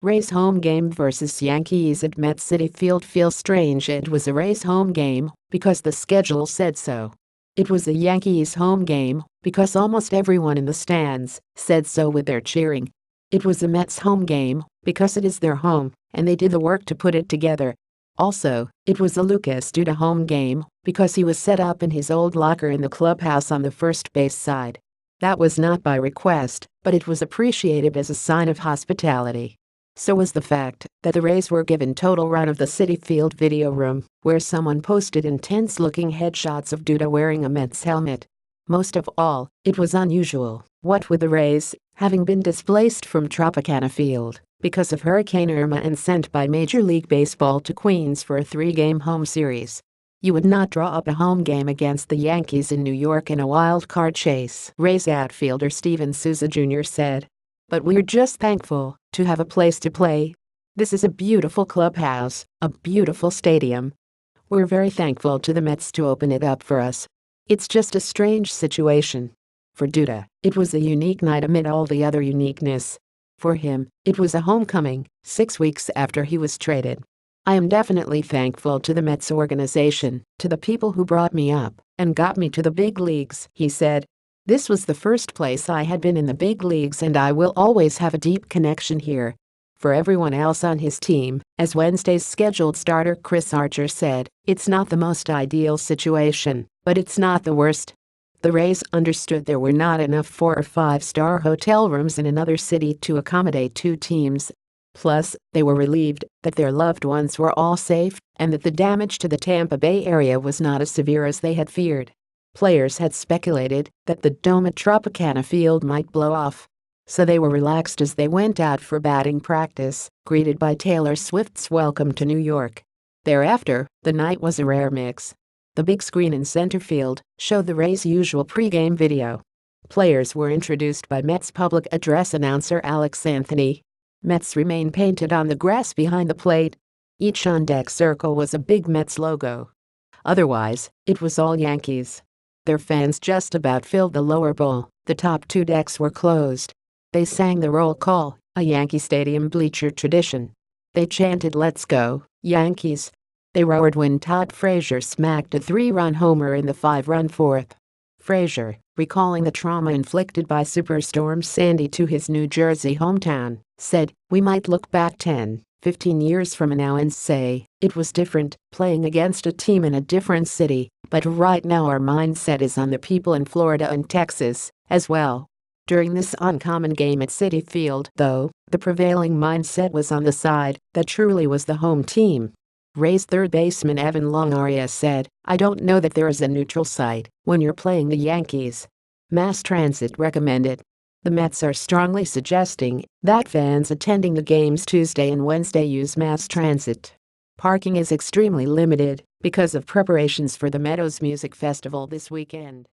Rays home game versus Yankees at Met Citi Field feels strange. It was a Rays home game because the schedule said so. It was a Yankees home game because almost everyone in the stands said so with their cheering. It was a Mets home game because it is their home and they did the work to put it together. Also, it was a Lucas Duda home game because he was set up in his old locker in the clubhouse on the first base side. That was not by request, but it was appreciated as a sign of hospitality. So was the fact that the Rays were given total run of the Citi Field video room, where someone posted intense-looking headshots of Duda wearing a Mets helmet. Most of all, it was unusual, what with the Rays having been displaced from Tropicana Field because of Hurricane Irma and sent by Major League Baseball to Queens for a 3-game home series. You would not draw up a home game against the Yankees in New York in a wild-card chase, Rays outfielder Steven Souza Jr. said. But we're just thankful to have a place to play. This is a beautiful clubhouse, a beautiful stadium. We're very thankful to the Mets to open it up for us. It's just a strange situation. For Duda, it was a unique night amid all the other uniqueness. For him, it was a homecoming, 6 weeks after he was traded. I am definitely thankful to the Mets organization, to the people who brought me up and got me to the big leagues, he said. This was the first place I had been in the big leagues and I will always have a deep connection here. For everyone else on his team, as Wednesday's scheduled starter Chris Archer said, it's not the most ideal situation, but it's not the worst. The Rays understood there were not enough 4- or 5-star hotel rooms in another city to accommodate 2 teams. Plus, they were relieved that their loved ones were all safe and that the damage to the Tampa Bay area was not as severe as they had feared. Players had speculated that the dome at Tropicana Field might blow off. So they were relaxed as they went out for batting practice, greeted by Taylor Swift's Welcome to New York. Thereafter, the night was a rare mix. The big screen in center field showed the Rays' usual pregame video. Players were introduced by Mets public address announcer Alex Anthony. Mets remain painted on the grass behind the plate. Each on-deck circle was a big Mets logo. Otherwise, it was all Yankees. Their fans just about filled the lower bowl. The top 2 decks were closed. They sang the roll call, a Yankee Stadium bleacher tradition. They chanted "Let's go, Yankees." They roared when Todd Frazier smacked a 3-run homer in the 5-run fourth. Frazier, recalling the trauma inflicted by Superstorm Sandy to his New Jersey hometown, said, "We might look back 10, 15 years from now and say, it was different, playing against a team in a different city, but right now our mindset is on the people in Florida and Texas, as well." During this uncommon game at Citi Field, though, the prevailing mindset was on the side that truly was the home team. Rays third baseman Evan Longoria said, "I don't know that there is a neutral site when you're playing the Yankees. Mass transit recommended." The Mets are strongly suggesting that fans attending the games Tuesday and Wednesday use mass transit. Parking is extremely limited because of preparations for the Meadows Music Festival this weekend.